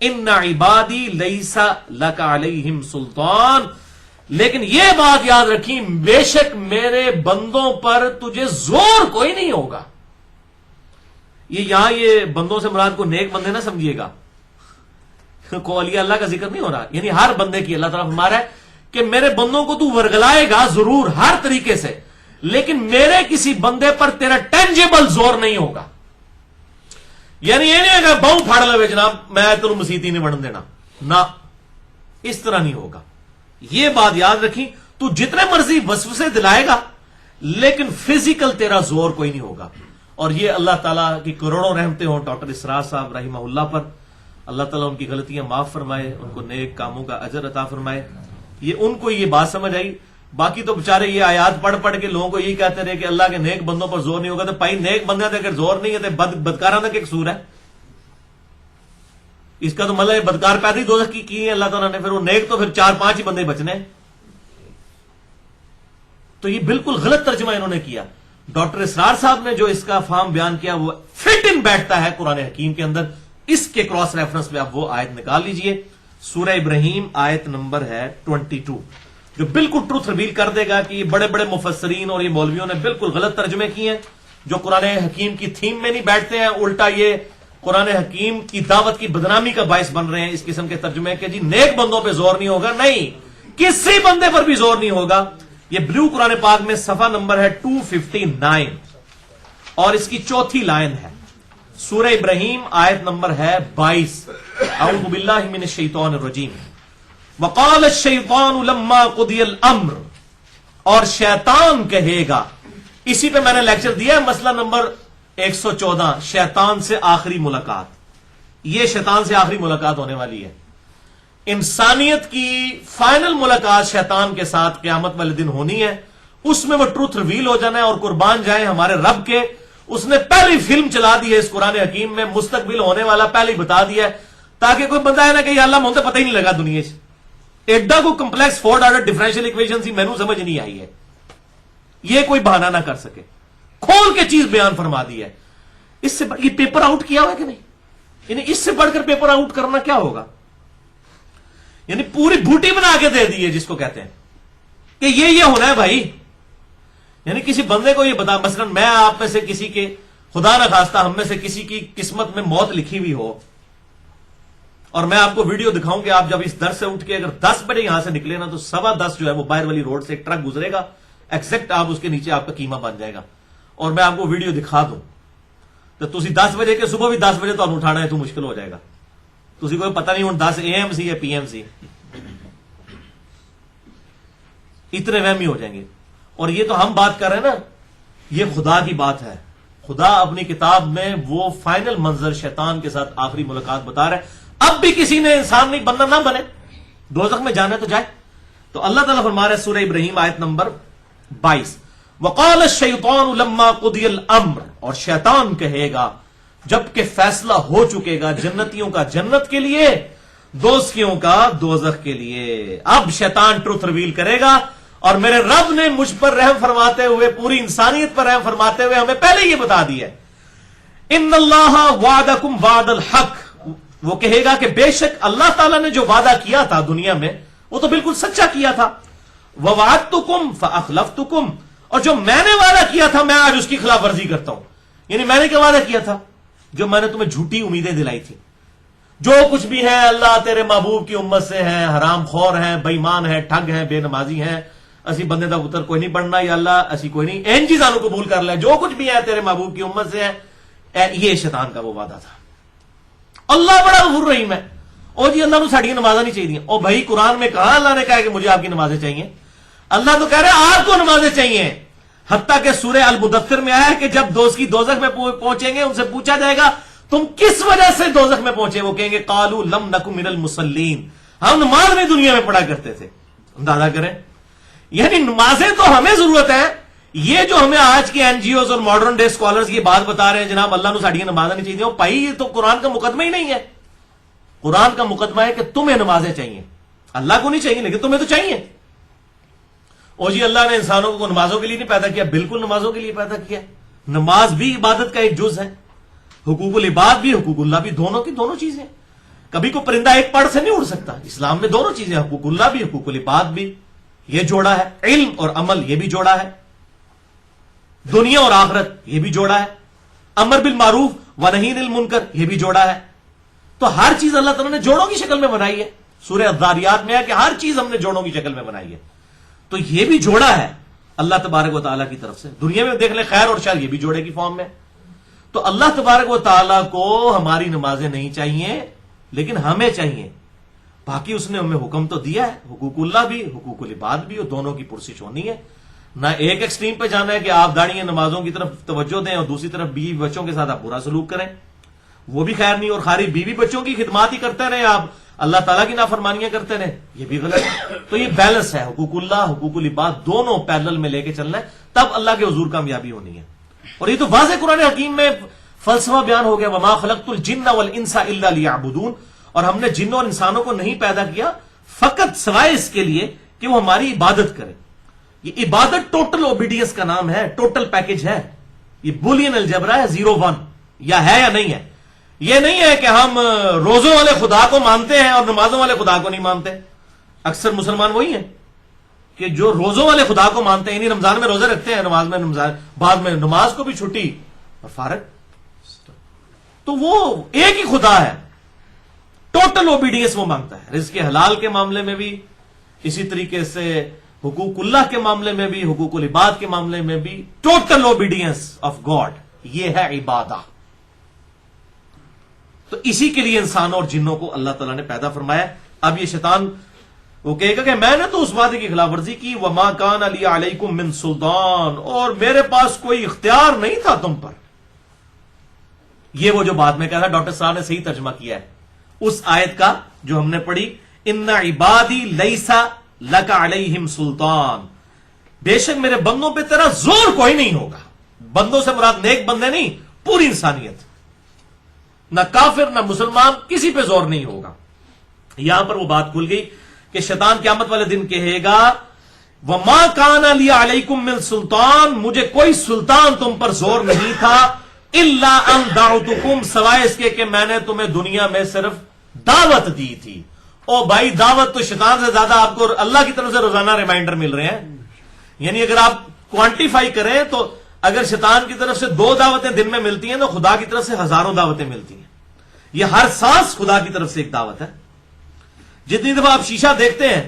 ان عبادی لیسا لک علیہم سلطان، لیکن یہ بات یاد رکھیں بے شک میرے بندوں پر تجھے زور کوئی نہیں ہوگا. یہاں یہ بندوں سے مراد کو نیک بندے نہ سمجھیے گا، کو اولیاء اللہ کا ذکر نہیں ہو رہا، یعنی ہر بندے کی اللہ تعالیٰ فرما رہا ہے کہ میرے بندوں کو تو ورگلائے گا ضرور ہر طریقے سے، لیکن میرے کسی بندے پر تیرا ٹینجیبل زور نہیں ہوگا. یعنی یہ نہیں ہے کہ باؤں پھاڑ لے جناب میں تینوں مسیتی نہیں بڑھن دینا، نہ اس طرح نہیں ہوگا. یہ بات یاد رکھی، تو جتنے مرضی وسوسے دلائے گا لیکن فزیکل تیرا زور کوئی نہیں ہوگا. اور یہ اللہ تعالیٰ کی کروڑوں رحمتیں ہوں ڈاکٹر اسرار صاحب رحمہ اللہ پر، اللہ تعالیٰ ان کی غلطیاں معاف فرمائے، ان کو نیک کاموں کا اجر عطا فرمائے. یہ ان کو یہ بات سمجھ آئی. باقی تو بےچارے یہ آیات پڑھ پڑھ کے لوگوں کو یہی کہتے رہے کہ اللہ کے نیک بندوں پر زور نہیں ہوگا. تو بھائی نیک بندے اگر زور نہیں ہے تو بدکارانہ کا قصور ہے. اس کا تو مطلب بدکار پیدا ہی دوزخ کی ہے اللہ تعالیٰ نے، پھر وہ نیک تو پھر 4-5 ہی بندے بچنے. تو یہ بالکل غلط ترجمہ انہوں نے کیا. ڈاکٹر اسرار صاحب نے جو اس کا فہم بیان کیا وہ فٹ ان بیٹھتا ہے قرآن حکیم کے اندر. اس کے کراس ریفرنس پہ آپ وہ آیت نکال لیجئے، سورہ ابراہیم آیت نمبر ہے 22، جو بالکل ٹروتھ ریویل کر دے گا کہ یہ بڑے بڑے مفسرین اور یہ مولویوں نے بالکل غلط ترجمے کیے ہیں، جو قرآن حکیم کی تھیم میں نہیں بیٹھتے ہیں، الٹا یہ قرآن حکیم کی دعوت کی بدنامی کا باعث بن رہے ہیں اس قسم کے ترجمے کہ جی نیک بندوں پہ زور نہیں ہوگا. نہیں، کسی بندے پر بھی زور نہیں ہوگا. یہ بلو قرآن پاک میں صفحہ نمبر ہے 259 اور اس کی چوتھی لائن ہے، سورہ ابراہیم آیت نمبر ہے 22. اعوذ باللہ من الشیطان الرجیم. وقال الشیطان لما قضی الامر، اور شیطان کہے گا. اسی پہ میں نے لیکچر دیا ہے، مسئلہ نمبر 114، شیطان سے آخری ملاقات. یہ شیطان سے آخری ملاقات ہونے والی ہے. انسانیت کی فائنل ملاقات شیطان کے ساتھ قیامت والے دن ہونی ہے. اس میں وہ ٹروتھ ریویل ہو جانا ہے، اور قربان جائیں ہمارے رب کے، اس نے پہلی فلم چلا دی ہے اس قرآن حکیم میں، مستقبل ہونے والا پہلے ہی بتا دیا ہے، تاکہ کوئی بندہ ہے نا کہ اللہ مجھے پتہ ہی نہیں لگا دنیا سے. ایڈا کو کمپلیکس 4 آرڈر ڈیفرنشیل ایکویشن سی مینوں سمجھ نہیں آئی ہے، یہ کوئی بہانہ نہ کر سکے، کھول کے چیز بیان فرما دی ہے. اس سے یہ پیپر آؤٹ کیا ہوا ہے کہ نہیں؟ یعنی اس سے بڑھ کر پیپر آؤٹ کرنا کیا ہوگا؟ یعنی پوری بوٹی بنا کے دے دی ہے جس کو کہتے ہیں کہ یہ ہونا ہے بھائی. یعنی کسی بندے کو یہ بتا، مثلا میں آپ میں سے کسی کے، خدا نہ خواستہ ہم میں سے کسی کی قسمت میں موت لکھی ہوئی ہو، اور میں آپ کو ویڈیو دکھاؤں کہ آپ جب اس در سے اٹھ کے اگر 10 بجے یہاں سے نکلے نا تو 10:15 جو ہے وہ باہر والی روڈ سے ایک ٹرک گزرے گا، ایگزیکٹ آپ اس کے نیچے آپ کا قیمہ بن جائے گا، اور میں آپ کو ویڈیو دکھا دوں تو تسی 10 بجے کے صبح بھی 10 بجے تو آپ اٹھانا ہے تو مشکل ہو جائے گا. تسی کوئی پتہ نہیں ہوں 10 AM سی یا PM سی، اتنے وہمی ہو جائیں گے. اور یہ تو ہم بات کر رہے ہیں نا، یہ خدا کی بات ہے. خدا اپنی کتاب میں وہ فائنل منظر شیطان کے ساتھ آخری ملاقات بتا رہا ہے. اب بھی کسی نے انسان نہیں بننا، نہ بنے، دوزخ میں جانا تو جائے. تو اللہ تعالیٰ فرما رہا ہے سورہ ابراہیم آیت نمبر 22، وقال الشیطان لما قضی الامر، اور شیطان کہے گا جبکہ فیصلہ ہو چکے گا جنتیوں کا جنت کے لیے، دوزخیوں کا دوزخ کے لیے. اب شیطان ٹروتھ ریویل کرے گا، اور میرے رب نے مجھ پر رحم فرماتے ہوئے، پوری انسانیت پر رحم فرماتے ہوئے ہمیں پہلے یہ بتا دیا ہے، ان اللہ وعدکم وعد الحق. وہ کہے گا کہ بے شک اللہ تعالیٰ نے جو وعدہ کیا تھا دنیا میں وہ تو بالکل سچا کیا تھا. ووعدتکم فاخلفتکم، اور جو میں نے وعدہ کیا تھا میں آج اس کی خلاف ورزی کرتا ہوں. یعنی میں نے کیا وعدہ کیا تھا؟ جو میں نے تمہیں جھوٹی امیدیں دلائی تھی، جو کچھ بھی ہے اللہ تیرے محبوب کی امت سے ہیں، حرام خور ہیں، بے ایمان ہیں، ٹھگ ہیں، بے نمازی ہیں، اسی بندے دا پتر کوئی نہیں بننا، یا اللہ اسی کوئی نہیں، این چیزاں قبول کر لے، جو کچھ بھی ہے تیرے محبوب کی امت سے ہے. یہ شیطان کا وہ وعدہ تھا. اللہ بڑا غفور رحیم ہے. او جی اللہ نو ساڑی نمازیں نہیں چاہیے. او بھائی قرآن میں کہاں اللہ نے کہا کہ مجھے آپ کی نمازیں چاہیے؟ اللہ تو کہہ رہے ہیں آپ کو نمازیں چاہیے. حتیٰ کہ سورہ المدثر میں آیا ہے کہ جب دوزخ میں پہنچیں گے ان سے پوچھا جائے گا تم کس وجہ سے دوزخ میں پہنچے؟ وہ کہیں گے قالوا لم نکن من المصلین، ہم نماز میں دنیا میں پڑھا کرتے تھے. اندازہ کریں، یعنی نمازیں تو ہمیں ضرورت ہے. یہ جو ہمیں آج کے NGOs اور ماڈرن ڈے اسکالرز یہ بات بتا رہے ہیں جناب اللہ نو ساڑیاں نمازیں نہیں چاہیے، بھائی یہ تو قرآن کا مقدمہ ہی نہیں ہے. قرآن کا مقدمہ ہے کہ تمہیں نمازیں چاہیے، اللہ کو نہیں چاہیے لیکن تمہیں تو چاہیے. او جی اللہ نے انسانوں کو نمازوں کے لیے نہیں پیدا کیا، بالکل نمازوں کے لیے پیدا کیا. نماز بھی عبادت کا ایک جز ہے، حقوق العباد بھی حقوق اللہ بھی، دونوں کی دونوں چیزیں. کبھی کوئی پرندہ ایک پڑ سے نہیں اڑ سکتا. اسلام میں دونوں چیزیں، حقوق اللہ بھی حقوق العباد بھی، یہ جوڑا ہے. علم اور عمل یہ بھی جوڑا ہے. دنیا اور آخرت یہ بھی جوڑا ہے. امر بالمعروف و نہی عن المنکر یہ بھی جوڑا ہے. تو ہر چیز اللہ تعالیٰ نے جوڑوں کی شکل میں بنائی ہے. سورہ الذاریات میں ہے کہ ہر چیز ہم نے جوڑوں کی شکل میں بنائی ہے. تو یہ بھی جوڑا ہے اللہ تبارک و تعالیٰ کی طرف سے. دنیا میں دیکھ لیں خیر اور شر، یہ بھی جوڑے کی فارم میں. تو اللہ تبارک و تعالیٰ کو ہماری نمازیں نہیں چاہیے لیکن ہمیں چاہیے. باقی اس نے ہمیں حکم تو دیا ہے، حقوق اللہ بھی حقوق العباد بھی، اور دونوں کی پرسش ہونی ہے. نہ ایک ایکسٹریم پہ جانا ہے کہ آپ داڑھی نمازوں کی طرف توجہ دیں اور دوسری طرف بیوی بچوں کے ساتھ آپ برا سلوک کریں، وہ بھی خیر نہیں. اور خالی بیوی بچوں کی خدمات ہی کرتے رہیں آپ، اللہ تعالیٰ کی نافرمانیاں کرتے رہیں، یہ بھی غلط ہے. تو یہ بیلنس ہے، حقوق اللہ حقوق العباد دونوں پیرلل میں لے کے چلنا ہے، تب اللہ کے حضور کامیابی ہونی ہے. اور یہ تو واضح قرآن حکیم میں فلسفہ بیان ہو گیا، وما خلقت الجن والانس الا لیعبدون. اور ہم نے جنوں اور انسانوں کو نہیں پیدا کیا فقط سوائے اس کے لیے کہ وہ ہماری عبادت کریں. یہ عبادت ٹوٹل اوبیڈینس کا نام ہے، ٹوٹل پیکج ہے. یہ بولین الجبرا ہے، 0-1 یا ہے یا نہیں ہے. یہ نہیں ہے کہ ہم روزوں والے خدا کو مانتے ہیں اور نمازوں والے خدا کو نہیں مانتے. اکثر مسلمان وہی ہیں کہ جو روزوں والے خدا کو مانتے ہیں، یعنی رمضان میں روزے رکھتے ہیں، نماز میں بعد میں نماز کو بھی چھٹی اور فارغ. تو وہ ایک ہی خدا ہے، ٹوٹل اوبیڈینس وہ مانگتا ہے. رزق حلال کے معاملے میں بھی اسی طریقے سے، حقوق اللہ کے معاملے میں بھی، حقوق العباد کے معاملے میں بھی ٹوٹل اوبیڈینس آف گاڈ، یہ ہے عبادہ. تو اسی کے لیے انسانوں اور جنوں کو اللہ تعالیٰ نے پیدا فرمایا. اب یہ شیطان وہ کہے گا کہ میں نے تو اس وعدے کی خلاف ورزی کی، وما کان لی علیکم من سلطان، اور میرے پاس کوئی اختیار نہیں تھا تم پر. یہ وہ جو بات میں کہا تھا، ڈاکٹر صاحب نے صحیح ترجمہ کیا ہے اس آیت کا جو ہم نے پڑھی، ان عبادی لیسا لک علیہم سلطان، بے شک میرے بندوں پہ تیرا زور کوئی نہیں ہوگا. بندوں سے مراد نیک بندے نہیں، پوری انسانیت، نہ کافر نہ مسلمان، کسی پہ زور نہیں ہوگا. یہاں پر وہ بات کھل گئی کہ شیطان قیامت والے دن کہے گا وما کان لی علیکم من سلطان، مجھے کوئی سلطان تم پر زور نہیں تھا، الا ان دعوتکم، سوائے اس کے کہ میں نے تمہیں دنیا میں صرف دعوت دی تھی. او بھائی، دعوت تو شیطان سے زیادہ آپ کو اللہ کی طرف سے روزانہ ریمائنڈر مل رہے ہیں. یعنی اگر آپ کوانٹیفائی کریں تو اگر شیطان کی طرف سے 2 دعوتیں دن میں ملتی ہیں تو خدا کی طرف سے ہزاروں دعوتیں ملتی ہیں. یہ ہر سانس خدا کی طرف سے ایک دعوت ہے. جتنی دفعہ آپ شیشہ دیکھتے ہیں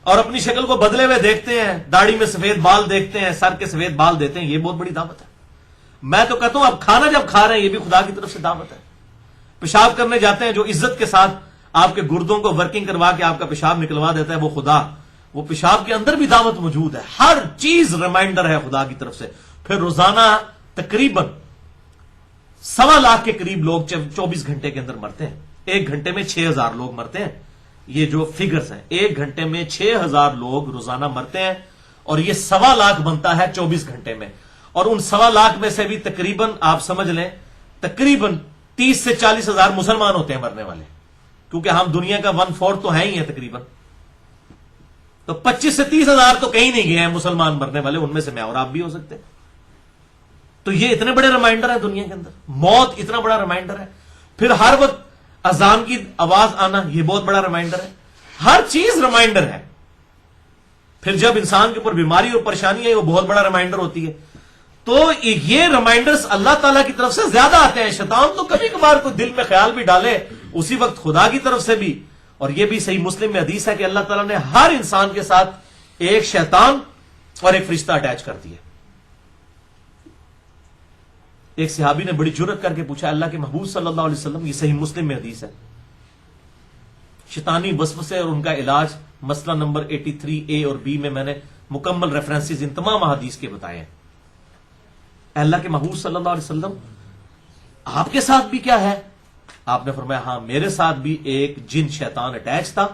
اور اپنی شکل کو بدلے ہوئے دیکھتے ہیں، داڑھی میں سفید بال دیکھتے ہیں، سر کے سفید بال دیتے ہیں، یہ بہت بڑی دعوت ہے. میں تو کہتا ہوں آپ کھانا جب کھا رہے ہیں یہ بھی خدا کی طرف سے دعوت ہے. پیشاب کرنے جاتے ہیں، جو عزت کے ساتھ آپ کے گردوں کو ورکنگ کروا کے آپ کا پیشاب نکلوا دیتا ہے وہ خدا، وہ پیشاب کے اندر بھی دعوت موجود ہے. ہر چیز ریمائنڈر ہے خدا کی طرف سے. پھر روزانہ تقریباً 1.25 لاکھ کے قریب لوگ 24 گھنٹے کے اندر مرتے ہیں. 1 گھنٹے میں 6000 لوگ مرتے ہیں. یہ جو فگرز ہیں، 1 گھنٹے میں 6000 لوگ روزانہ مرتے ہیں، اور یہ 1.25 لاکھ بنتا ہے 24 گھنٹے میں. اور ان 1.25 لاکھ میں سے بھی تقریباً آپ سمجھ لیں تقریباً 30 سے 40 ہزار مسلمان ہوتے ہیں مرنے والے، کیونکہ ہم دنیا کا 1/4 تو ہے ہی ہیں تقریباً. تو 25 سے 30 ہزار تو کہیں نہیں گئے ہیں مسلمان مرنے والے، ان میں سے میں اور آپ بھی ہو سکتے ہیں. تو یہ اتنے بڑے ریمائنڈر ہے دنیا کے اندر، موت اتنا بڑا ریمائنڈر ہے. پھر ہر وقت اذان کی آواز آنا، یہ بہت بڑا ریمائنڈر ہے. ہر چیز ریمائنڈر ہے. پھر جب انسان کے اوپر بیماری اور پریشانی ہے وہ بہت بڑا ریمائنڈر ہوتی ہے. تو یہ ریمائنڈرز اللہ تعالیٰ کی طرف سے زیادہ آتے ہیں. شیطان تو کبھی کبھار کوئی دل میں خیال بھی ڈالے اسی وقت خدا کی طرف سے بھی. اور یہ بھی صحیح مسلم میں حدیث ہے کہ اللہ تعالیٰ نے ہر انسان کے ساتھ ایک شیطان اور ایک فرشتہ اٹیچ کر دیا. ایک صحابی نے بڑی جرأت کر کے پوچھا اللہ کے محبوب صلی اللہ علیہ وسلم، یہ صحیح مسلم میں حدیث ہے، شیطانی وسوسے اور ان کا علاج، مسئلہ نمبر 83A اور B میں نے مکمل ریفرنسز ان تمام احادیث کے بتائے ہیں. اللہ کے محبوب صلی اللہ علیہ وسلم آپ کے ساتھ بھی کیا ہے؟ آپ نے فرمایا ہاں میرے ساتھ بھی ایک جن شیطان اٹیچ تھا،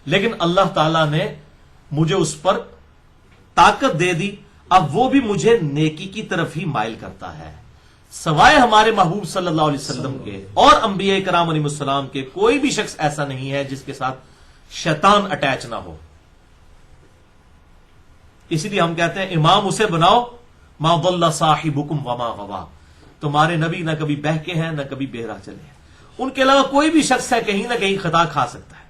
لیکن اللہ تعالیٰ نے مجھے اس پر طاقت دے دی، اب وہ بھی مجھے نیکی کی طرف ہی مائل کرتا ہے. سوائے ہمارے محبوب صلی اللہ علیہ وسلم کے اور انبیاء کرام علیہ السلام کے کوئی بھی شخص ایسا نہیں ہے جس کے ساتھ شیطان اٹیچ نہ ہو. اسی لیے ہم کہتے ہیں امام اسے بناؤ ما ضل صاحبکم وما غوا، تمہارے نبی نہ کبھی بہکے ہیں نہ کبھی بہرا چلے ہیں. ان کے علاوہ کوئی بھی شخص ہے کہیں نہ کہیں خطا کھا سکتا ہے.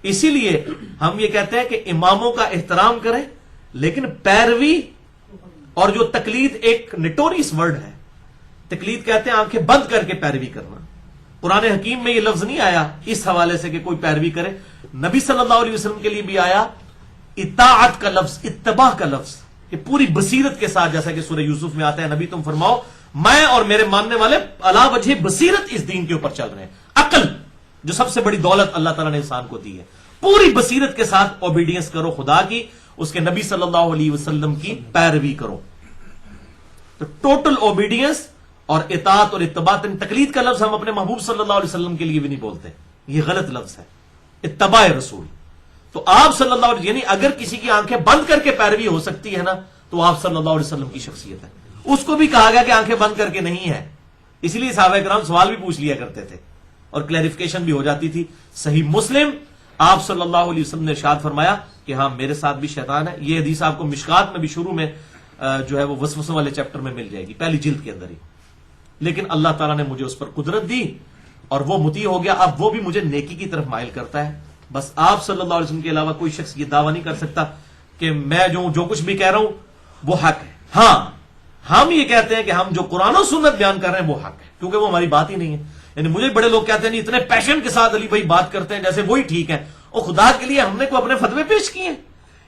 اسی لیے ہم یہ کہتے ہیں کہ اماموں کا احترام کریں، لیکن پیروی اور جو تقلید ایک نٹوریس ورڈ ہے، تقلید کہتے ہیں آنکھیں بند کر کے پیروی کرنا. قرآن حکیم میں یہ لفظ نہیں آیا اس حوالے سے کہ کوئی پیروی کرے. نبی صلی اللہ علیہ وسلم کے لیے بھی آیا اطاعت کا لفظ، اتباع کا لفظ، کہ پوری بصیرت کے ساتھ، جیسا کہ سورہ یوسف میں آتا ہے نبی تم فرماؤ میں اور میرے ماننے والے علا وجہ بصیرت اس دین کے اوپر چل رہے ہیں. عقل جو سب سے بڑی دولت اللہ تعالیٰ نے انسان کو دی ہے، پوری بصیرت کے ساتھ اوبیڈینس کرو خدا کی، اس کے نبی صلی اللہ علیہ وسلم کی پیروی کرو. تو ٹوٹل اوبیڈینس اور اطاعت اور اتباع. تقلید کا لفظ ہم اپنے محبوب صلی اللہ علیہ وسلم کے لیے بھی نہیں بولتے، یہ غلط لفظ ہے. اتباع رسول، تو آپ صلی اللہ علیہ، یعنی اگر کسی کی آنکھیں بند کر کے پیروی ہو سکتی ہے نا تو آپ صلی اللہ علیہ وسلم کی شخصیت ہے. اس کو بھی کہا گیا کہ آنکھیں بند کر کے نہیں ہے، اس لیے صحابہ کرام سوال بھی پوچھ لیا کرتے تھے اور کلیریفیکیشن بھی ہو جاتی تھی. صحیح مسلم آپ صلی اللہ علیہ وسلم نے ارشاد فرمایا کہ ہاں میرے ساتھ بھی شیطان ہے. یہ حدیث آپ کو مشکات میں بھی شروع میں جو ہے وہ وسوسوں والے چیپٹر میں مل جائے گی، پہلی جلد کے اندر ہی. لیکن اللہ تعالیٰ نے مجھے اس پر قدرت دی اور وہ مطیع ہو گیا. اب وہ بھی مجھے نیکی کی طرف مائل کرتا ہے. بس آپ صلی اللہ علیہ وسلم کے علاوہ کوئی شخص یہ دعویٰ نہیں کر سکتا کہ میں جو کچھ بھی کہہ رہا ہوں وہ حق ہے. ہاں ہم یہ کہتے ہیں کہ ہم جو قرآن و سنت بیان کر رہے ہیں وہ حق ہے، کیونکہ وہ ہماری بات ہی نہیں ہے. یعنی مجھے بڑے لوگ کہتے ہیں اتنے پیشن کے ساتھ علی بھائی بات کرتے ہیں جیسے وہی ٹھیک ہے. اور خدا کے لیے ہم نے کوئی اپنے فتوے پیش کیے ہیں؟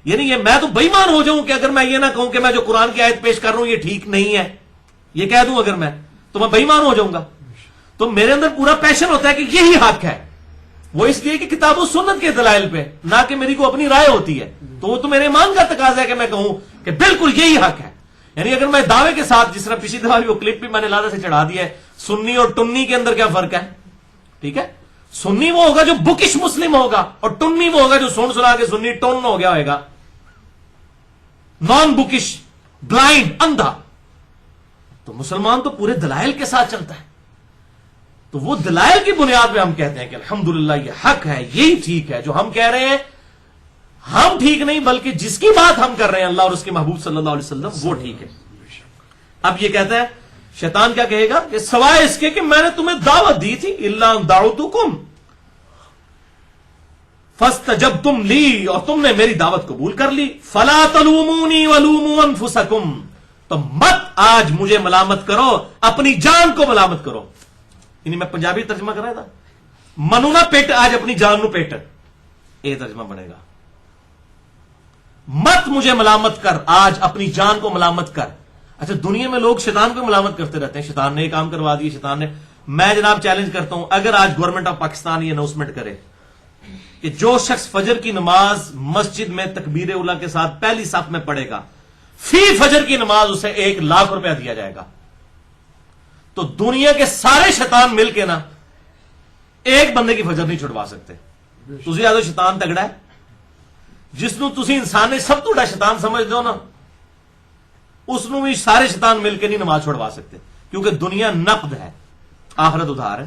یعنی یہ میں تو بے ایمان ہو جاؤں کہ اگر میں یہ نہ کہوں کہ میں جو قرآن کی آیت پیش کر رہا ہوں یہ ٹھیک نہیں ہے، یہ کہہ دوں اگر میں تو بے ایمان ہو جاؤں گا. تو میرے اندر پورا پیشن ہوتا ہے کہ یہی حق ہے. وہ اس لیے کہ کتاب و سنت کے دلائل پہ، نہ کہ میری کو اپنی رائے ہوتی ہے. تو وہ تو میرے ایمان کا تقاضا ہے کہ میں کہوں کہ بالکل یہی حق ہے. یعنی اگر میں دعوے کے ساتھ، جس طرح پچھلی دفعہ وہ کلپ بھی میں نے لادہ سے چڑھا دیا ہے، سنی اور ٹنی کے اندر کیا فرق ہے؟ ٹھیک ہے، سنی وہ ہوگا جو بکش مسلم ہوگا، اور ٹنی وہ ہوگا جو سن سنا کے سنی ٹن ہو گیا ہوئے گا، نان بکش، بلائنڈ، اندھا. تو مسلمان تو پورے دلائل کے ساتھ چلتا ہے. تو وہ دلائل کی بنیاد پہ ہم کہتے ہیں کہ الحمدللہ یہ حق ہے، یہی ٹھیک ہے. جو ہم کہہ رہے ہیں ہم ٹھیک نہیں، بلکہ جس کی بات ہم کر رہے ہیں اللہ اور اس کے محبوب صلی اللہ علیہ وسلم وہ ٹھیک ہے. اب یہ کہتا ہے شیطان کیا کہے گا کہ سوائے اس کے کہ میں نے تمہیں دعوت دی تھی، الا ان دعوتکم فاستجبتم لی، اور تم نے میری دعوت قبول کر لی. فلا تلومونی ولوموا انفسکم، تو مت آج مجھے ملامت کرو، اپنی جان کو ملامت کرو. یعنی میں پنجابی ترجمہ کر رہا تھا، منو نہ پیٹ آج اپنی جان نو پیٹ، یہ ترجمہ بنے گا. مت مجھے ملامت کر، آج اپنی جان کو ملامت کر. اچھا دنیا میں لوگ شیطان کو ملامت کرتے رہتے ہیں، شیطان نے یہ کام کروا دیا، شیطان نے. میں جناب چیلنج کرتا ہوں، اگر آج گورنمنٹ آف پاکستان یہ اناؤنسمنٹ کرے کہ جو شخص فجر کی نماز مسجد میں تکبیر اولیٰ کے ساتھ پہلی صف میں پڑھے گا، فی فجر کی نماز اسے 1 لاکھ روپیہ دیا جائے گا، تو دنیا کے سارے شیطان مل کے نا ایک بندے کی فجر نہیں چھڑوا سکتے. تسی زیادہ شیطان تگڑا ہے، جس نو تسی انسان نے سب تو بڑا شیطان سمجھ دو نا، اس نو بھی سارے شیطان مل کے نہیں نماز چھڑوا سکتے، کیونکہ دنیا نقد ہے، آخرت ادھار ہے.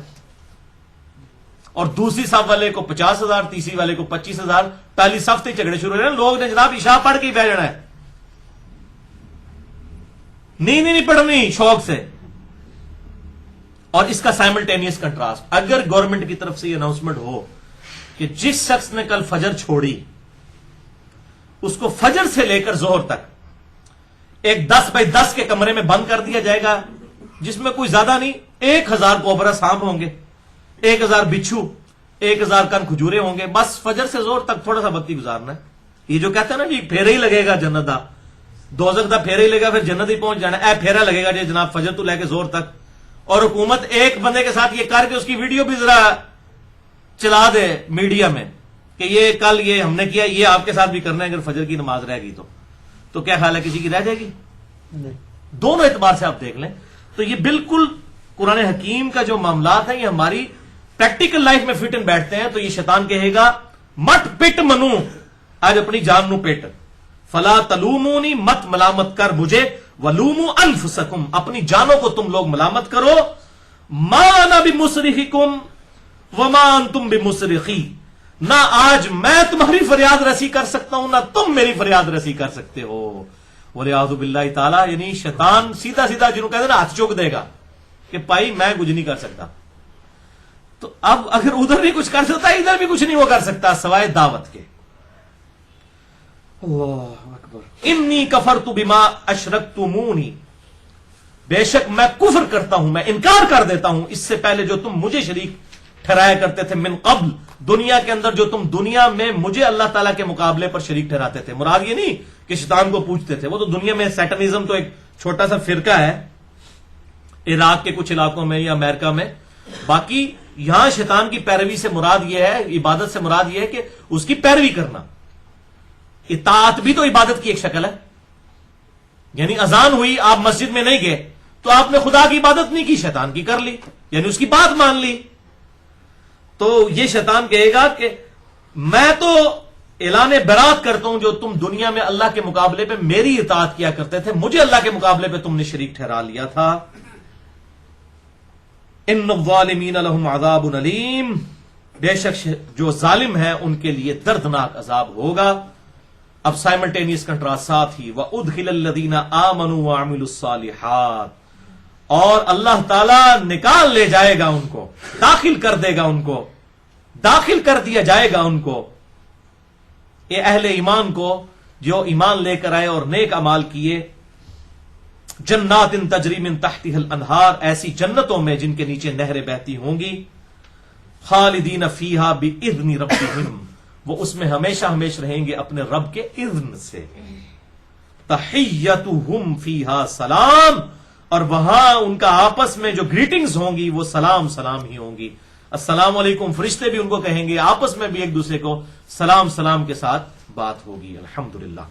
اور دوسری صف والے کو 50,000، تیسری والے کو 25,000، پہلی صف سے جھگڑے شروع ہو رہے ہیں. لوگ نے جناب عشاء پڑھ کے ہی بیٹھ جانا ہے، نیند نہیں پڑھنی شوق سے. اور اس کا سائملٹینیس کنٹراسٹ، اگر گورنمنٹ کی طرف سے یہ اناؤنسمنٹ ہو کہ جس شخص نے کل فجر چھوڑی اس کو فجر سے لے کر ظہر تک ایک 10 بائی 10 کے کمرے میں بند کر دیا جائے گا، جس میں کوئی زیادہ نہیں 1000 کوبرا سانپ ہوں گے، 1000 بچھو، 1000 کن کھجورے ہوں گے، بس فجر سے ظہر تک تھوڑا سا وقت ہی گزارنا ہے. یہ جو کہتے ہیں نا جی پھیرا ہی لگے گا جنت دا، دوزخ دا پھیرا ہی لگے گا پھر جنت ہی پہنچ جانا. اے پھیرا لگے گا جی جناب فجر تو لے کے ظہر تک. اور حکومت ایک بندے کے ساتھ یہ کر کے اس کی ویڈیو بھی ذرا چلا دے میڈیا میں کہ یہ کل یہ ہم نے کیا، یہ آپ کے ساتھ بھی کرنا ہے اگر فجر کی نماز رہ گئی تو کیا خیال ہے کسی کی رہ جائے گی؟ دونوں اعتبار سے آپ دیکھ لیں تو یہ بالکل قرآن حکیم کا جو معاملات ہیں یہ ہماری پریکٹیکل لائف میں فٹ ان بیٹھتے ہیں. تو یہ شیطان کہے گا مت پٹ منو، آج اپنی جان نو پیٹ. فلا تلومونی، مت ملامت کر مجھے، ولوموا انفسکم، اپنی جانوں کو تم لوگ ملامت کرو. ما انا بمصرخکم وما انتم بمصرخی، نہ آج میں تمہاری فریاد رسی کر سکتا ہوں نہ تم میری فریاد رسی کر سکتے ہو. والعیاذ باللہ تعالی، یعنی شیطان سیدھا سیدھا جنہوں کہتے ہیں نا ہاتھ چوک دے گا کہ بھائی میں کچھ نہیں کر سکتا. تو اب اگر ادھر بھی کچھ کر سکتا ہے ادھر بھی کچھ نہیں وہ کر سکتا سوائے دعوت کے. اللہ اکبر. انی کفرت بما اشرکتمونی، بے شک میں کفر کرتا ہوں، میں انکار کر دیتا ہوں اس سے پہلے جو تم مجھے شریک ٹھہرایا کرتے تھے، من قبل، دنیا کے اندر جو تم دنیا میں مجھے اللہ تعالیٰ کے مقابلے پر شریک ٹھہراتے تھے. مراد یہ نہیں کہ شیطان کو پوچھتے تھے، وہ تو دنیا میں سیٹنزم تو ایک چھوٹا سا فرقہ ہے عراق کے کچھ علاقوں میں یا امریکہ میں. باقی یہاں شیطان کی پیروی سے مراد یہ ہے، عبادت سے مراد یہ ہے کہ اس کی پیروی کرنا. اطاعت بھی تو عبادت کی ایک شکل ہے. یعنی اذان ہوئی، آپ مسجد میں نہیں گئے تو آپ نے خدا کی عبادت نہیں کی، شیطان کی کر لی، یعنی اس کی بات مان لی. تو یہ شیطان کہے گا کہ میں تو اعلان برات کرتا ہوں جو تم دنیا میں اللہ کے مقابلے پہ میری اطاعت کیا کرتے تھے، مجھے اللہ کے مقابلے پہ تم نے شریک ٹھہرا لیا تھا. ان الظالمین لهم عذاب علیم، بے شک جو ظالم ہیں ان کے لیے دردناک عذاب ہوگا. اب سائملٹینیس کنٹراسٹ ساتھ ہی وَأُدْخِلَ الَّذِينَ آمَنُوا وَعَمِلُوا الصَّالِحَاتِ، اور اللہ تعالیٰ نکال لے جائے گا ان کو، داخل کر دے گا ان کو، داخل کر دیا جائے گا ان کو، اے اہل ایمان کو جو ایمان لے کر آئے اور نیک اعمال کیے، جنات تجری من تحتها الانہار، ایسی جنتوں میں جن کے نیچے نہریں بہتی ہوں گی، خالدین فیہا باذن ربہم، وہ اس میں ہمیشہ ہمیشہ رہیں گے اپنے رب کے اذن سے. تحیتہم فیہا سلام، اور وہاں ان کا آپس میں جو گریٹنگز ہوں گی وہ سلام سلام ہی ہوں گی. السلام علیکم فرشتے بھی ان کو کہیں گے، آپس میں بھی ایک دوسرے کو سلام سلام کے ساتھ بات ہوگی. الحمدللہ.